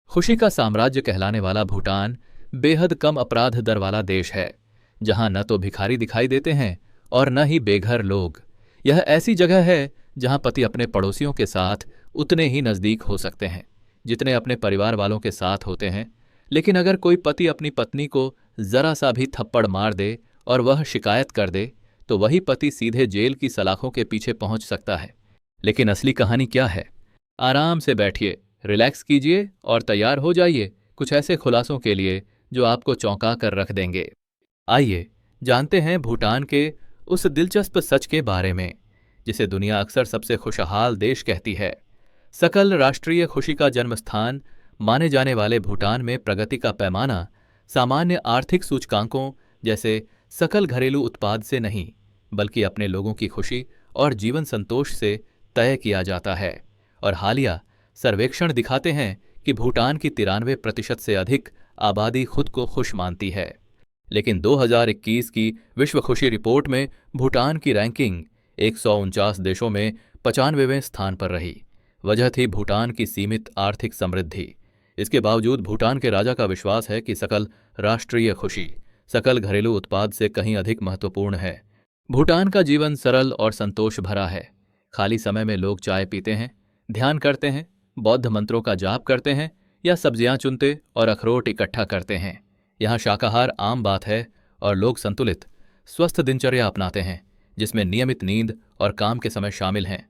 खुशी का साम्राज्य कहलाने वाला भूटान बेहद कम अपराध दर वाला देश है, जहां न तो भिखारी दिखाई देते हैं और न ही बेघर लोग। यह ऐसी जगह है जहां पति अपने पड़ोसियों के साथ उतने ही नज़दीक हो सकते हैं जितने अपने परिवार वालों के साथ होते हैं। लेकिन अगर कोई पति अपनी पत्नी को जरा सा भी थप्पड़ मार दे और वह शिकायत कर दे तो वही पति सीधे जेल की सलाखों के पीछे पहुंच सकता है। लेकिन असली कहानी क्या है? आराम से बैठिए, रिलैक्स कीजिए और तैयार हो जाइए कुछ ऐसे खुलासों के लिए जो आपको चौंका कर रख देंगे। आइए जानते हैं भूटान के उस दिलचस्प सच के बारे में जिसे दुनिया अक्सर सबसे खुशहाल देश कहती है। सकल राष्ट्रीय खुशी का जन्म स्थान माने जाने वाले भूटान में प्रगति का पैमाना सामान्य आर्थिक सूचकांकों जैसे सकल घरेलू उत्पाद से नहीं, बल्कि अपने लोगों की खुशी और जीवन संतोष से तय किया जाता है। और हालिया सर्वेक्षण दिखाते हैं कि भूटान की 93% से अधिक आबादी खुद को खुश मानती है। लेकिन 2021 की विश्व खुशी रिपोर्ट में भूटान की रैंकिंग 149 देशों में 95वें स्थान पर रही। वजह थी भूटान की सीमित आर्थिक समृद्धि। इसके बावजूद भूटान के राजा का विश्वास है कि सकल राष्ट्रीय खुशी सकल घरेलू उत्पाद से कहीं अधिक महत्वपूर्ण है। भूटान का जीवन सरल और संतोष भरा है। खाली समय में लोग चाय पीते हैं, ध्यान करते हैं, बौद्ध मंत्रों का जाप करते हैं या सब्जियां चुनते और अखरोट इकट्ठा करते हैं। यहाँ शाकाहार आम बात है और लोग संतुलित स्वस्थ दिनचर्या अपनाते हैं जिसमें नियमित नींद और काम के समय शामिल हैं।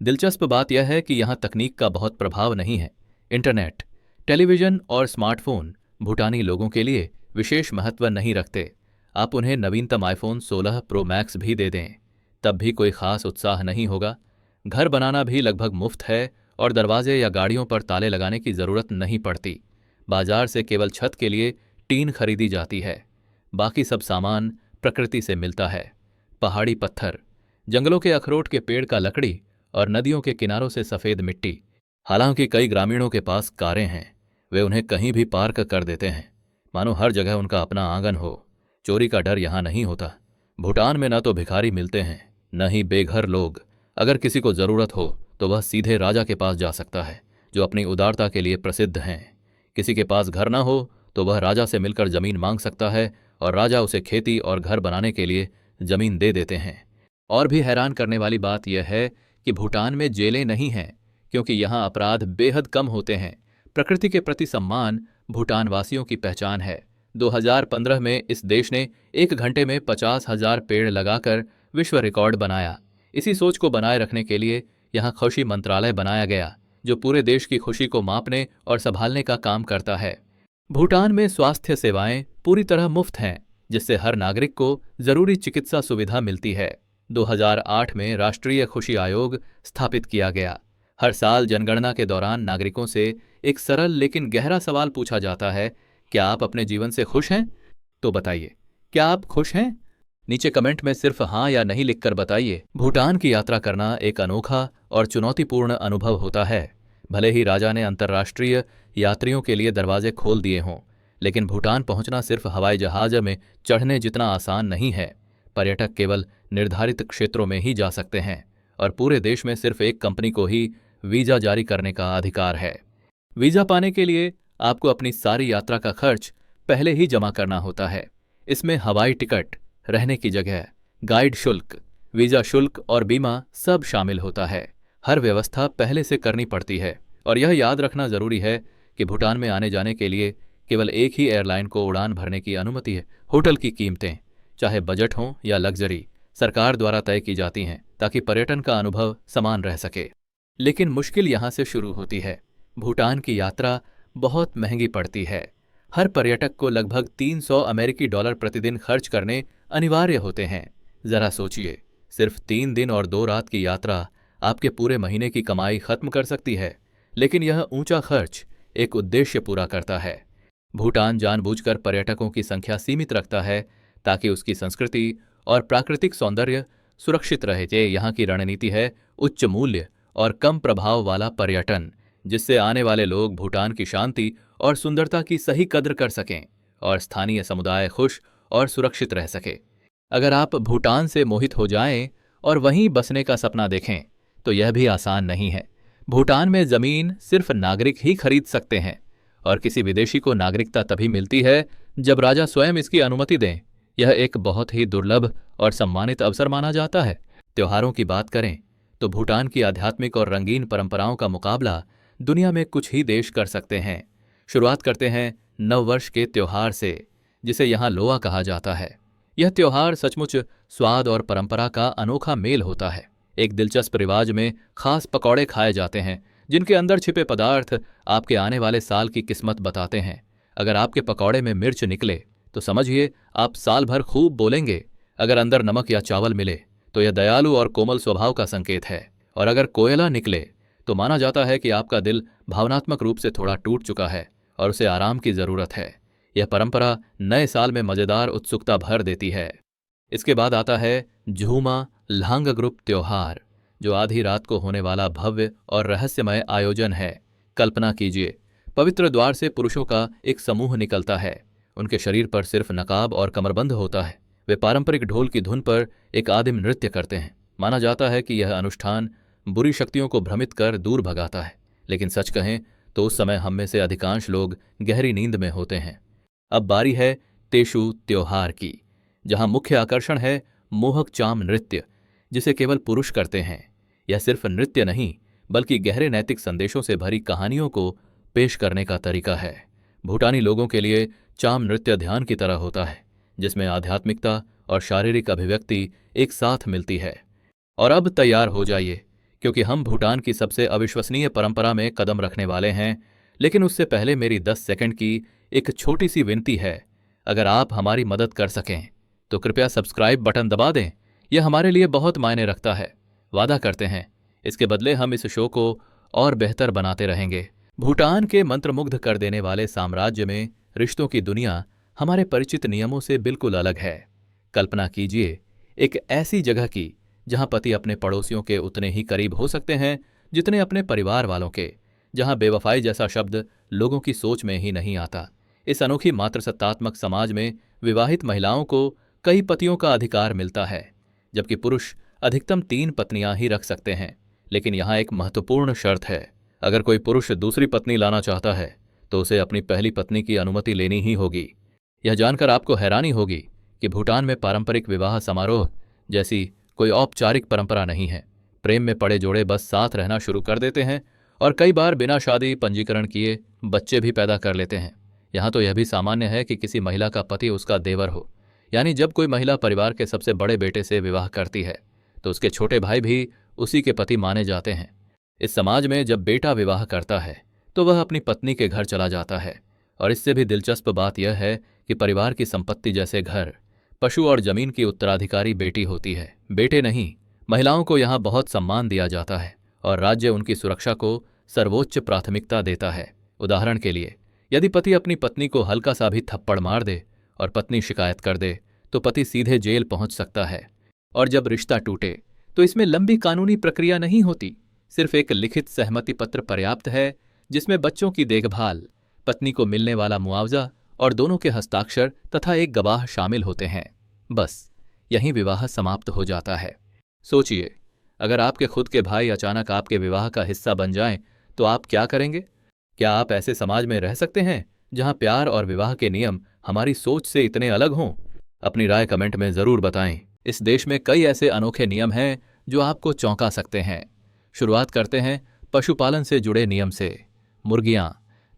दिलचस्प बात यह है कि यहाँ तकनीक का बहुत प्रभाव नहीं है। इंटरनेट, टेलीविजन और स्मार्टफोन भूटानी लोगों के लिए विशेष महत्व नहीं रखते। आप उन्हें नवीनतम आईफोन 16 प्रो मैक्स भी दे दें, तब भी कोई खास उत्साह नहीं होगा। घर बनाना भी लगभग मुफ्त है और दरवाजे या गाड़ियों पर ताले लगाने की जरूरत नहीं पड़ती। बाजार से केवल छत के लिए टीन खरीदी जाती है, बाकी सब सामान प्रकृति से मिलता है। पहाड़ी पत्थर, जंगलों के अखरोट के पेड़ का लकड़ी और नदियों के किनारों से सफ़ेद मिट्टी। हालांकि कई ग्रामीणों के पास कारें हैं, वे उन्हें कहीं भी पार्क कर देते हैं, मानो हर जगह उनका अपना आंगन हो। चोरी का डर यहाँ नहीं होता। भूटान में न तो भिखारी मिलते हैं न ही बेघर लोग। अगर किसी को ज़रूरत हो तो वह सीधे राजा के पास जा सकता है, जो अपनी उदारता के लिए प्रसिद्ध हैं। किसी के पास घर न हो तो वह राजा से मिलकर ज़मीन मांग सकता है और राजा उसे खेती और घर बनाने के लिए ज़मीन दे देते हैं। और भी हैरान करने वाली बात यह है कि भूटान में जेलें नहीं हैं, क्योंकि यहाँ अपराध बेहद कम होते हैं। प्रकृति के प्रति सम्मान भूटान वासियों की पहचान है। 2015 में इस देश ने 1 घंटे में 50,000 पेड़ लगाकर विश्व रिकॉर्ड बनाया। इसी सोच को बनाए रखने के लिए यहाँ खुशी मंत्रालय बनाया गया, जो पूरे देश की खुशी को मापने और संभालने का काम करता है। भूटान में स्वास्थ्य सेवाएं पूरी तरह मुफ्त हैं, जिससे हर नागरिक को जरूरी चिकित्सा सुविधा मिलती है। 2008 में राष्ट्रीय खुशी आयोग स्थापित किया गया। हर साल जनगणना के दौरान नागरिकों से एक सरल लेकिन गहरा सवाल पूछा जाता है, क्या आप अपने जीवन से खुश हैं? तो बताइए, क्या आप खुश हैं? नीचे कमेंट में सिर्फ हाँ या नहीं लिखकर बताइए। भूटान की यात्रा करना एक अनोखा और चुनौतीपूर्ण अनुभव होता है। भले ही राजा ने अंतर्राष्ट्रीय यात्रियों के लिए दरवाजे खोल दिए हों, लेकिन भूटान पहुंचना सिर्फ हवाई जहाज में चढ़ने जितना आसान नहीं है। पर्यटक केवल निर्धारित क्षेत्रों में ही जा सकते हैं और पूरे देश में सिर्फ एक कंपनी को ही वीजा जारी करने का अधिकार है। वीजा पाने के लिए आपको अपनी सारी यात्रा का खर्च पहले ही जमा करना होता है। इसमें हवाई टिकट, रहने की जगह, गाइड शुल्क, वीजा शुल्क और बीमा सब शामिल होता है। हर व्यवस्था पहले से करनी पड़ती है और यह याद रखना जरूरी है कि भूटान में आने जाने के लिए केवल एक ही एयरलाइन को उड़ान भरने की अनुमति है। होटल की कीमतें, चाहे बजट हो या लग्जरी, सरकार द्वारा तय की जाती हैं ताकि पर्यटन का अनुभव समान रह सके। लेकिन मुश्किल यहाँ से शुरू होती है। भूटान की यात्रा बहुत महंगी पड़ती है। हर पर्यटक को लगभग 300 अमेरिकी डॉलर प्रतिदिन खर्च करने अनिवार्य होते हैं। जरा सोचिए, सिर्फ 3 दिन और 2 रात की यात्रा आपके पूरे महीने की कमाई खत्म कर सकती है। लेकिन यह ऊंचा खर्च एक उद्देश्य पूरा करता है। भूटान जानबूझकर पर्यटकों की संख्या सीमित रखता है ताकि उसकी संस्कृति और प्राकृतिक सौंदर्य सुरक्षित रहे। यहाँ की रणनीति है उच्च मूल्य और कम प्रभाव वाला पर्यटन, जिससे आने वाले लोग भूटान की शांति और सुंदरता की सही कद्र कर सकें और स्थानीय समुदाय खुश और सुरक्षित रह सके। अगर आप भूटान से मोहित हो जाएं और वहीं बसने का सपना देखें तो यह भी आसान नहीं है। भूटान में जमीन सिर्फ नागरिक ही खरीद सकते हैं और किसी विदेशी को नागरिकता तभी मिलती है जब राजा स्वयं इसकी अनुमति दें। यह एक बहुत ही दुर्लभ और सम्मानित अवसर माना जाता है। त्योहारों की बात करें तो भूटान की आध्यात्मिक और रंगीन परंपराओं का मुकाबला दुनिया में कुछ ही देश कर सकते हैं। शुरुआत करते हैं नववर्ष के त्योहार से, जिसे यहाँ लोआ कहा जाता है। यह त्योहार सचमुच स्वाद और परंपरा का अनोखा मेल होता है। एक दिलचस्प रिवाज में खास पकौड़े खाए जाते हैं जिनके अंदर छिपे पदार्थ आपके आने वाले साल की किस्मत बताते हैं। अगर आपके पकौड़े में मिर्च निकले तो समझिए आप साल भर खूब बोलेंगे। अगर अंदर नमक या चावल मिले तो यह दयालु और कोमल स्वभाव का संकेत है, और अगर कोयला निकले तो माना जाता है कि आपका दिल भावनात्मक रूप से थोड़ा टूट चुका है और उसे आराम की जरूरत है। यह परंपरा नए साल में मजेदार उत्सुकता भर देती है। इसके बाद आता है झूमा लांगग्रुप त्योहार, जो आधी रात को होने वाला भव्य और रहस्यमय आयोजन है। कल्पना कीजिए, पवित्र द्वार से पुरुषों का एक समूह निकलता है। उनके शरीर पर सिर्फ नकाब और कमरबंद होता है। वे पारंपरिक ढोल की धुन पर एक आदिम नृत्य करते हैं। माना जाता है कि यह अनुष्ठान बुरी शक्तियों को भ्रमित कर दूर भगाता है, लेकिन सच कहें तो उस समय हम में से अधिकांश लोग गहरी नींद में होते हैं। अब बारी है तेशु त्योहार की, जहां मुख्य आकर्षण है मोहक चाम नृत्य, जिसे केवल पुरुष करते हैं। यह सिर्फ नृत्य नहीं बल्कि गहरे नैतिक संदेशों से भरी कहानियों को पेश करने का तरीका है। भूटानी लोगों के लिए चाम नृत्य ध्यान की तरह होता है, जिसमें आध्यात्मिकता और शारीरिक अभिव्यक्ति एक साथ मिलती है। और अब तैयार हो जाइए, क्योंकि हम भूटान की सबसे अविश्वसनीय परंपरा में कदम रखने वाले हैं। लेकिन उससे पहले मेरी 10 सेकंड की एक छोटी सी विनती है। अगर आप हमारी मदद कर सकें तो कृपया सब्सक्राइब बटन दबा दें। यह हमारे लिए बहुत मायने रखता है। वादा करते हैं इसके बदले हम इस शो को और बेहतर बनाते रहेंगे। भूटान के मंत्रमुग्ध कर देने वाले साम्राज्य में रिश्तों की दुनिया हमारे परिचित नियमों से बिल्कुल अलग है। कल्पना कीजिए एक ऐसी जगह की जहां पति अपने पड़ोसियों के उतने ही करीब हो सकते हैं जितने अपने परिवार वालों के, जहां बेवफाई जैसा शब्द लोगों की सोच में ही नहीं आता। इस अनोखी मातृसत्तात्मक समाज में विवाहित महिलाओं को कई पतियों का अधिकार मिलता है, जबकि पुरुष अधिकतम 3 पत्नियां ही रख सकते हैं। लेकिन यहाँ एक महत्वपूर्ण शर्त है। अगर कोई पुरुष दूसरी पत्नी लाना चाहता है तो उसे अपनी पहली पत्नी की अनुमति लेनी ही होगी। यह जानकर आपको हैरानी होगी कि भूटान में पारंपरिक विवाह समारोह जैसी कोई औपचारिक परंपरा नहीं है। प्रेम में पड़े जोड़े बस साथ रहना शुरू कर देते हैं और कई बार बिना शादी पंजीकरण किए बच्चे भी पैदा कर लेते हैं। यहाँ तो यह भी सामान्य है कि किसी महिला का पति उसका देवर हो, यानी जब कोई महिला परिवार के सबसे बड़े बेटे से विवाह करती है तो उसके छोटे भाई भी उसी के पति माने जाते हैं। इस समाज में जब बेटा विवाह करता है तो वह अपनी पत्नी के घर चला जाता है। और इससे भी दिलचस्प बात यह है कि परिवार की संपत्ति जैसे घर, पशु और जमीन की उत्तराधिकारी बेटी होती है, बेटे नहीं। महिलाओं को यहाँ बहुत सम्मान दिया जाता है और राज्य उनकी सुरक्षा को सर्वोच्च प्राथमिकता देता है। उदाहरण के लिए, यदि पति अपनी पत्नी को हल्का सा भी थप्पड़ मार दे और पत्नी शिकायत कर दे तो पति सीधे जेल पहुंच सकता है। और जब रिश्ता टूटे तो इसमें लंबी कानूनी प्रक्रिया नहीं होती, सिर्फ एक लिखित सहमति पत्र पर्याप्त है जिसमें बच्चों की देखभाल, पत्नी को मिलने वाला मुआवजा और दोनों के हस्ताक्षर तथा एक गवाह शामिल होते हैं। बस यहीं विवाह समाप्त हो जाता है। सोचिए, अगर आपके खुद के भाई अचानक आपके विवाह का हिस्सा बन जाएं तो आप क्या करेंगे? क्या आप ऐसे समाज में रह सकते हैं जहां प्यार और विवाह के नियम हमारी सोच से इतने अलग हों? अपनी राय कमेंट में जरूर बताएं। इस देश में कई ऐसे अनोखे नियम हैं जो आपको चौंका सकते हैं। शुरुआत करते हैं पशुपालन से जुड़े नियम से। मुर्गियां,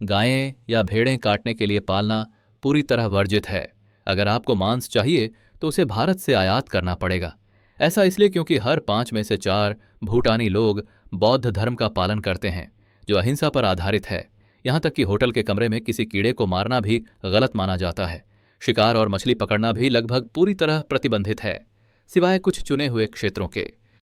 गायें या भेड़ें काटने के लिए पालना पूरी तरह वर्जित है। अगर आपको मांस चाहिए तो उसे भारत से आयात करना पड़ेगा। ऐसा इसलिए क्योंकि हर 5 में से 4 भूटानी लोग बौद्ध धर्म का पालन करते हैं, जो अहिंसा पर आधारित है। यहाँ तक कि होटल के कमरे में किसी कीड़े को मारना भी गलत माना जाता है। शिकार और मछली पकड़ना भी लगभग पूरी तरह प्रतिबंधित है, सिवाय कुछ चुने हुए क्षेत्रों के।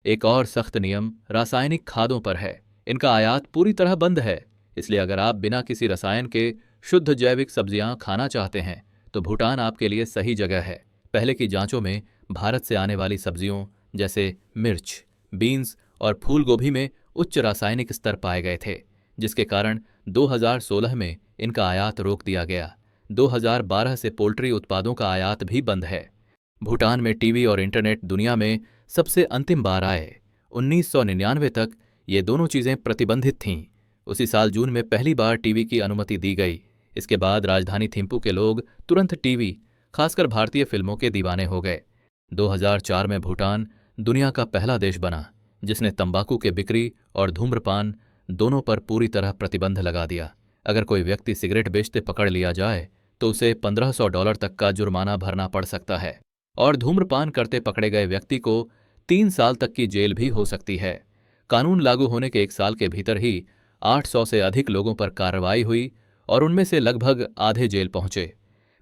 एक और सख्त नियम रासायनिक खादों पर है। इनका आयात पूरी तरह बंद है। इसलिए अगर आप बिना किसी रसायन के शुद्ध जैविक सब्जियां खाना चाहते हैं तो भूटान आपके लिए सही जगह है। पहले की जांचों में भारत से आने वाली सब्जियों जैसे मिर्च, बीन्स और फूल गोभी में उच्च रासायनिक स्तर पाए गए थे, जिसके कारण 2016 में इनका आयात रोक दिया गया। 2012 से पोल्ट्री उत्पादों का आयात भी बंद है। भूटान में टीवी और इंटरनेट दुनिया में सबसे अंतिम बार आए। 1999 तक ये दोनों चीज़ें प्रतिबंधित थीं। उसी साल जून में पहली बार टीवी की अनुमति दी गई। इसके बाद राजधानी थिम्पू के लोग तुरंत टीवी, खासकर भारतीय फिल्मों के दीवाने हो गए। 2004 में भूटान दुनिया का पहला देश बना जिसने तंबाकू के बिक्री और धूम्रपान दोनों पर पूरी तरह प्रतिबंध लगा दिया। अगर कोई व्यक्ति सिगरेट बेचते पकड़ लिया जाए तो उसे $1500 तक का जुर्माना भरना पड़ सकता है और धूम्रपान करते पकड़े गए व्यक्ति को 3 साल तक की जेल भी हो सकती है। कानून लागू होने के 1 साल के भीतर ही 800 से अधिक लोगों पर कार्रवाई हुई और उनमें से लगभग आधे जेल पहुंचे।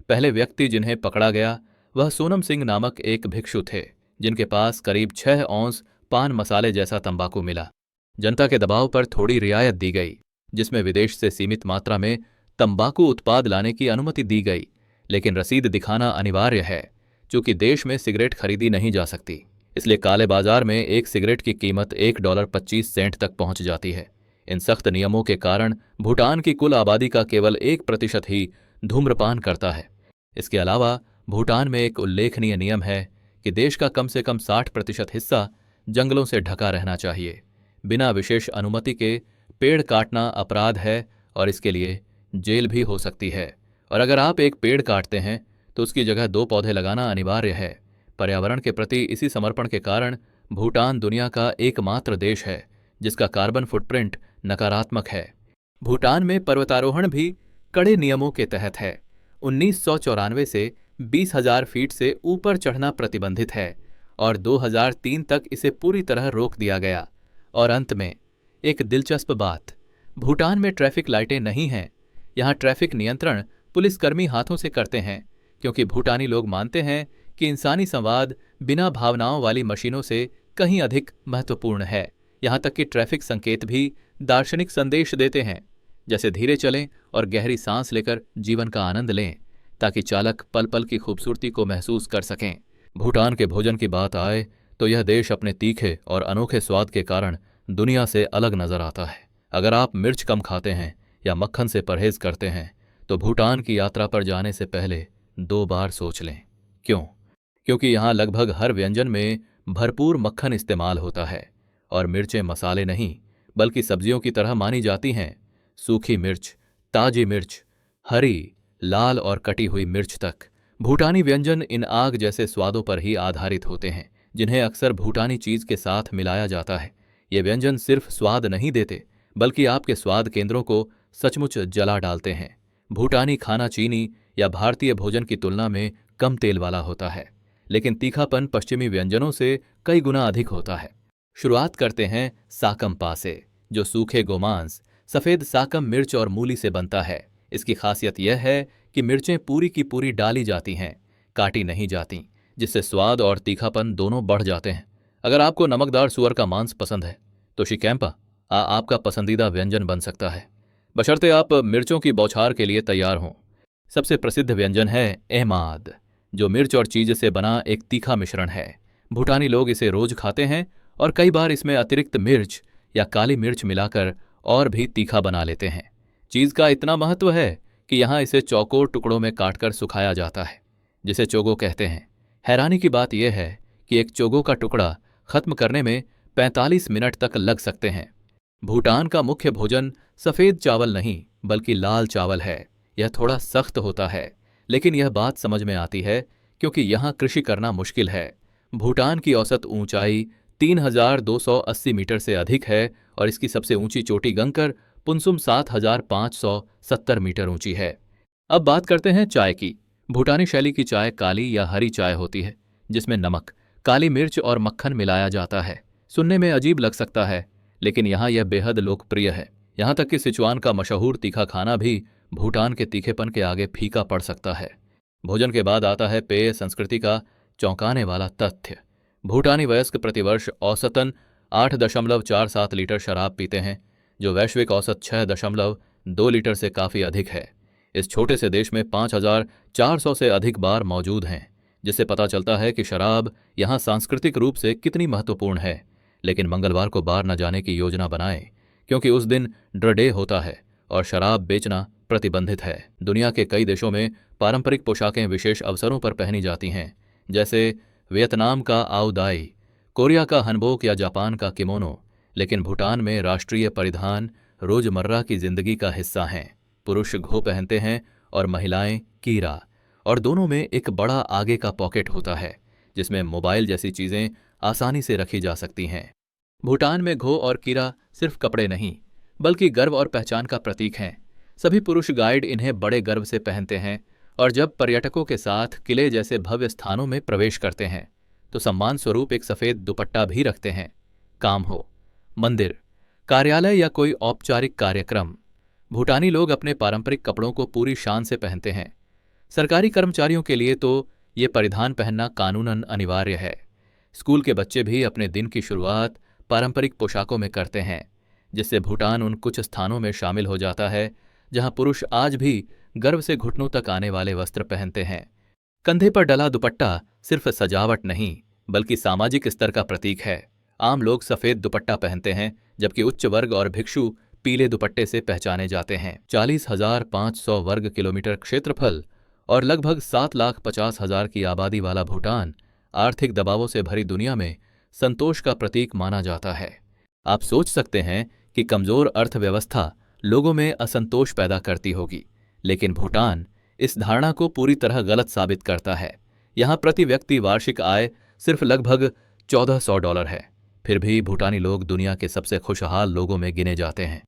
पहले व्यक्ति जिन्हें पकड़ा गया वह सोनम सिंह नामक एक भिक्षु थे जिनके पास करीब 6 औंस पान मसाले जैसा तंबाकू मिला। जनता के दबाव पर थोड़ी रियायत दी गई जिसमें विदेश से सीमित मात्रा में तंबाकू उत्पाद लाने की अनुमति दी गई, लेकिन रसीद दिखाना अनिवार्य है चूंकि देश में सिगरेट खरीदी नहीं जा सकती। इसलिए काले बाजार में एक सिगरेट की कीमत $1.25 तक पहुंच जाती है। इन सख्त नियमों के कारण भूटान की कुल आबादी का केवल 1% ही धूम्रपान करता है। इसके अलावा भूटान में एक उल्लेखनीय नियम है कि देश का कम से कम 60% हिस्सा जंगलों से ढका रहना चाहिए। बिना विशेष अनुमति के पेड़ काटना अपराध है और इसके लिए जेल भी हो सकती है। और अगर आप एक पेड़ काटते हैं तो उसकी जगह 2 पौधे लगाना अनिवार्य है। पर्यावरण के प्रति इसी समर्पण के कारण भूटान दुनिया का एकमात्र देश है जिसका कार्बन फुटप्रिंट नकारात्मक है। भूटान में पर्वतारोहण भी कड़े नियमों के तहत है। 1994 से 20,000 फीट से ऊपर चढ़ना प्रतिबंधित है और 2003 तक इसे पूरी तरह रोक दिया गया। और अंत में एक दिलचस्प बात, भूटान में ट्रैफिक लाइटें नहीं हैं। यहाँ ट्रैफिक नियंत्रण पुलिसकर्मी हाथों से करते हैं क्योंकि भूटानी लोग मानते हैं कि इंसानी संवाद बिना भावनाओं वाली मशीनों से कहीं अधिक महत्वपूर्ण है। यहाँ तक कि ट्रैफिक संकेत भी दार्शनिक संदेश देते हैं, जैसे धीरे चलें और गहरी सांस लेकर जीवन का आनंद लें ताकि चालक पल पल की खूबसूरती को महसूस कर सकें। भूटान के भोजन की बात आए तो यह देश अपने तीखे और अनोखे स्वाद के कारण दुनिया से अलग नजर आता है। अगर आप मिर्च कम खाते हैं या मक्खन से परहेज करते हैं तो भूटान की यात्रा पर जाने से पहले 2 बार सोच लें। क्यों? क्योंकि यहाँ लगभग हर व्यंजन में भरपूर मक्खन इस्तेमाल होता है और मिर्चें मसाले नहीं बल्कि सब्जियों की तरह मानी जाती हैं। सूखी मिर्च, ताजी मिर्च, हरी, लाल और कटी हुई मिर्च तक भूटानी व्यंजन इन आग जैसे स्वादों पर ही आधारित होते हैं जिन्हें अक्सर भूटानी चीज के साथ मिलाया जाता है। ये व्यंजन सिर्फ स्वाद नहीं देते बल्कि आपके स्वाद केंद्रों को सचमुच जला डालते हैं। भूटानी खाना चीनी या भारतीय भोजन की तुलना में कम तेल वाला होता है, लेकिन तीखापन पश्चिमी व्यंजनों से कई गुना अधिक होता है। शुरुआत करते हैं साकम पा से, जो सूखे गोमांस, सफ़ेद साकम मिर्च और मूली से बनता है। इसकी खासियत यह है कि मिर्चें पूरी की पूरी डाली जाती हैं, काटी नहीं जाती, जिससे स्वाद और तीखापन दोनों बढ़ जाते हैं। अगर आपको नमकदार सुअर का मांस पसंद है तो शिकैम्पा आपका पसंदीदा व्यंजन बन सकता है, बशर्ते आप मिर्चों की बौछार के लिए तैयार हों। सबसे प्रसिद्ध व्यंजन है एहमाद, जो मिर्च और चीज से बना एक तीखा मिश्रण है। भूटानी लोग इसे रोज खाते हैं और कई बार इसमें अतिरिक्त मिर्च या काली मिर्च मिलाकर और भी तीखा बना लेते हैं। चीज का इतना महत्व है कि यहाँ इसे चौकोर टुकड़ों में काटकर सुखाया जाता है, जिसे चोगो कहते हैं। हैरानी की बात यह है कि एक चोगो का टुकड़ा खत्म करने में 45 मिनट तक लग सकते हैं। भूटान का मुख्य भोजन सफ़ेद चावल नहीं बल्कि लाल चावल है। यह थोड़ा सख्त होता है, लेकिन यह बात समझ में आती है क्योंकि यहाँ कृषि करना मुश्किल है। भूटान की औसत ऊंचाई 3280 मीटर से अधिक है और इसकी सबसे ऊंची चोटी गंगकर पुनसुम 7570 मीटर ऊंची है। अब बात करते हैं चाय की। भूटानी शैली की चाय काली या हरी चाय होती है, जिसमें नमक, काली मिर्च और मक्खन मिलाया जाता है। सुनने में अजीब लग सकता है, लेकिन यहाँ यह बेहद लोकप्रिय है। यहाँ तक कि सिचुआन का मशहूर तीखा खाना भी भूटान के तीखेपन के आगे फीका पड़ सकता है। भोजन के बाद आता है पेय संस्कृति का चौंकाने वाला तथ्य। भूटानी वयस्क प्रतिवर्ष औसतन 8.47 लीटर शराब पीते हैं, जो वैश्विक औसत 6.2 लीटर से काफ़ी अधिक है। इस छोटे से देश में 5400 से अधिक बार मौजूद हैं, जिससे पता चलता है कि शराब यहाँ सांस्कृतिक रूप से कितनी महत्वपूर्ण है। लेकिन मंगलवार को बार न जाने की योजना बनाएं, क्योंकि उस दिन ड्रडे होता है और शराब बेचना प्रतिबंधित है। दुनिया के कई देशों में पारंपरिक पोशाकें विशेष अवसरों पर पहनी जाती हैं, जैसे वियतनाम का आओ दाई, कोरिया का हनबोक या जापान का किमोनो। लेकिन भूटान में राष्ट्रीय परिधान रोजमर्रा की जिंदगी का हिस्सा हैं। पुरुष घो पहनते हैं और महिलाएं कीरा, और दोनों में एक बड़ा आगे का पॉकेट होता है जिसमें मोबाइल जैसी चीजें आसानी से रखी जा सकती हैं। भूटान में घो और कीरा सिर्फ कपड़े नहीं बल्कि गर्व और पहचान का प्रतीक हैं। सभी पुरुष गाइड इन्हें बड़े गर्व से पहनते हैं और जब पर्यटकों के साथ किले जैसे भव्य स्थानों में प्रवेश करते हैं तो सम्मान स्वरूप एक सफेद दुपट्टा भी रखते हैं। काम हो, मंदिर, कार्यालय या कोई औपचारिक कार्यक्रम, भूटानी लोग अपने पारंपरिक कपड़ों को पूरी शान से पहनते हैं। सरकारी कर्मचारियों के लिए तो ये परिधान पहनना कानूनन अनिवार्य है। स्कूल के बच्चे भी अपने दिन की शुरुआत पारंपरिक पोशाकों में करते हैं, जिससे भूटान उन कुछ स्थानों में शामिल हो जाता है जहां पुरुष आज भी गर्व से घुटनों तक आने वाले वस्त्र पहनते हैं। कंधे पर डला दुपट्टा सिर्फ सजावट नहीं बल्कि सामाजिक स्तर का प्रतीक है। आम लोग सफेद दुपट्टा पहनते हैं जबकि उच्च वर्ग और भिक्षु पीले दुपट्टे से पहचाने जाते हैं। 40,500 वर्ग किलोमीटर क्षेत्रफल और लगभग 7,50,000 की आबादी वाला भूटान आर्थिक दबावों से भरी दुनिया में संतोष का प्रतीक माना जाता है। आप सोच सकते हैं कि कमजोर अर्थव्यवस्था लोगों में असंतोष पैदा करती होगी, लेकिन भूटान इस धारणा को पूरी तरह गलत साबित करता है। यहाँ प्रति व्यक्ति वार्षिक आय सिर्फ लगभग $1,400 है, फिर भी भूटानी लोग दुनिया के सबसे खुशहाल लोगों में गिने जाते हैं।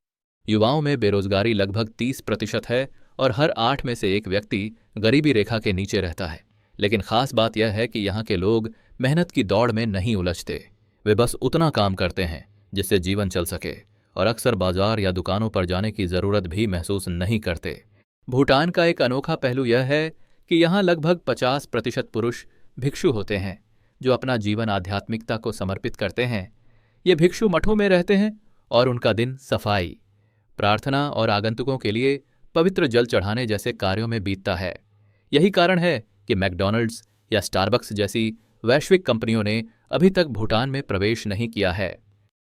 युवाओं में बेरोजगारी लगभग 30% है और हर 8 में से एक व्यक्ति गरीबी रेखा के नीचे रहता है। लेकिन खास बात यह है कि यहाँ के लोग मेहनत की दौड़ में नहीं उलझते। वे बस उतना काम करते हैं जिससे जीवन चल सके और अक्सर बाजार या दुकानों पर जाने की जरूरत भी महसूस नहीं करते। भूटान का एक अनोखा पहलू यह है कि यहाँ लगभग 50% पुरुष भिक्षु होते हैं जो अपना जीवन आध्यात्मिकता को समर्पित करते हैं। ये भिक्षु मठों में रहते हैं और उनका दिन सफाई, प्रार्थना और आगंतुकों के लिए पवित्र जल चढ़ाने जैसे कार्यों में बीतता है। यही कारण है कि मैकडॉनल्ड्स या स्टारबक्स जैसी वैश्विक कंपनियों ने अभी तक भूटान में प्रवेश नहीं किया है।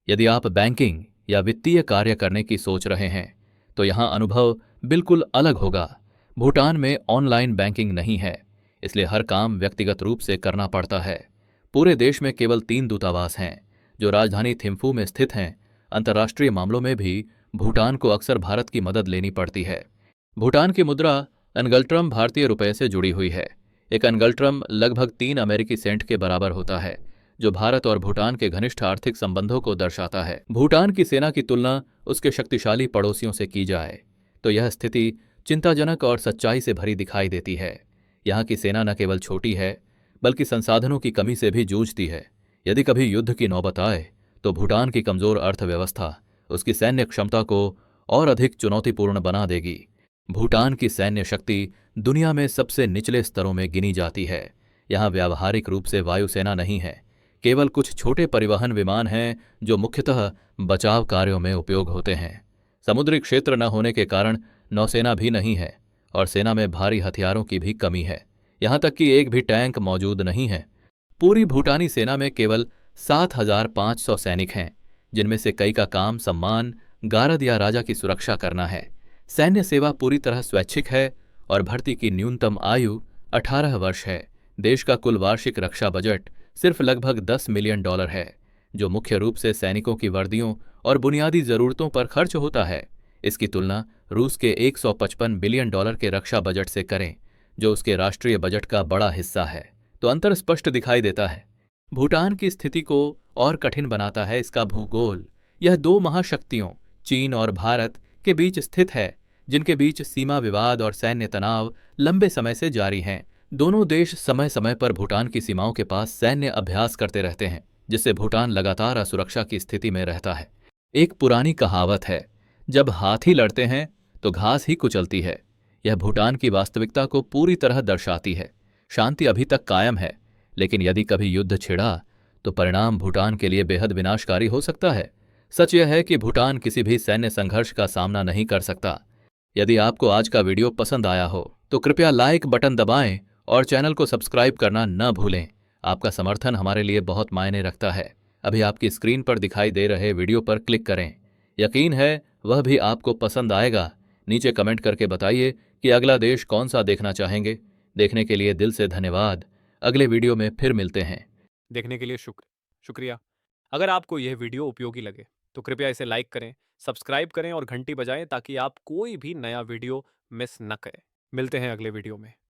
यदि आप बैंकिंग या वित्तीय कार्य करने की सोच रहे हैं तो यहाँ अनुभव बिल्कुल अलग होगा। भूटान में ऑनलाइन बैंकिंग नहीं है, इसलिए हर काम व्यक्तिगत रूप से करना पड़ता है। पूरे देश में केवल 3 दूतावास हैं जो राजधानी थिम्फू में स्थित हैं। अंतर्राष्ट्रीय मामलों में भी भूटान को अक्सर भारत की मदद लेनी पड़ती है। भूटान की मुद्रा अनगल्ट्रम भारतीय रुपये से जुड़ी हुई है। एक अनगल्ट्रम लगभग 3 अमेरिकी सेंट के बराबर होता है, जो भारत और भूटान के घनिष्ठ आर्थिक संबंधों को दर्शाता है। भूटान की सेना की तुलना उसके शक्तिशाली पड़ोसियों से की जाए तो यह स्थिति चिंताजनक और सच्चाई से भरी दिखाई देती है। यहाँ की सेना न केवल छोटी है बल्कि संसाधनों की कमी से भी जूझती है। यदि कभी युद्ध की नौबत आए तो भूटान की कमजोर अर्थव्यवस्था उसकी सैन्य क्षमता को और अधिक चुनौतीपूर्ण बना देगी। भूटान की सैन्य शक्ति दुनिया में सबसे निचले स्तरों में गिनी जाती है। यहाँ व्यावहारिक रूप से वायुसेना नहीं है, केवल कुछ छोटे परिवहन विमान हैं जो मुख्यतः बचाव कार्यों में उपयोग होते हैं। समुद्री क्षेत्र न होने के कारण नौसेना भी नहीं है और सेना में भारी हथियारों की भी कमी है। यहाँ तक कि एक भी टैंक मौजूद नहीं है। पूरी भूटानी सेना में केवल 7,500 सैनिक हैं, जिनमें से कई का काम सम्मान, गारद या राजा की सुरक्षा करना है। सैन्य सेवा पूरी तरह स्वैच्छिक है और भर्ती की न्यूनतम आयु 18 वर्ष है। देश का कुल वार्षिक रक्षा बजट सिर्फ लगभग $10 मिलियन है, जो मुख्य रूप से सैनिकों की वर्दियों और बुनियादी जरूरतों पर खर्च होता है। इसकी तुलना रूस के $155 बिलियन के रक्षा बजट से करें, जो उसके राष्ट्रीय बजट का बड़ा हिस्सा है, तो अंतर स्पष्ट दिखाई देता है। भूटान की स्थिति को और कठिन बनाता है इसका भूगोल। यह 2 महाशक्तियों चीन और भारत के बीच स्थित है, जिनके बीच सीमा विवाद और सैन्य तनाव लंबे समय से जारी हैं। दोनों देश समय समय पर भूटान की सीमाओं के पास सैन्य अभ्यास करते रहते हैं, जिससे भूटान लगातार असुरक्षा की स्थिति में रहता है। एक पुरानी कहावत है, जब हाथी लड़ते हैं तो घास ही कुचलती है। यह भूटान की वास्तविकता को पूरी तरह दर्शाती है। शांति अभी तक कायम है, लेकिन यदि कभी युद्ध छिड़ा तो परिणाम भूटान के लिए बेहद विनाशकारी हो सकता है। सच यह है कि भूटान किसी भी सैन्य संघर्ष का सामना नहीं कर सकता। यदि आपको आज का वीडियो पसंद आया हो तो कृपया लाइक बटन दबाएं और चैनल को सब्सक्राइब करना न भूलें। आपका समर्थन हमारे लिए बहुत मायने रखता है। अभी आपकी स्क्रीन पर दिखाई दे रहे वीडियो पर क्लिक करें। यकीन है वह भी आपको पसंद आएगा। नीचे कमेंट करके बताइए कि अगला देश कौन सा देखना चाहेंगे। देखने के लिए दिल से धन्यवाद। अगले वीडियो में फिर मिलते हैं। देखने के लिए शुक्रिया। अगर आपको यह वीडियो उपयोगी लगे तो कृपया इसे लाइक करें, सब्सक्राइब करें और घंटी बजाएं ताकि आप कोई भी नया वीडियो मिस न करें। मिलते हैं अगले वीडियो में।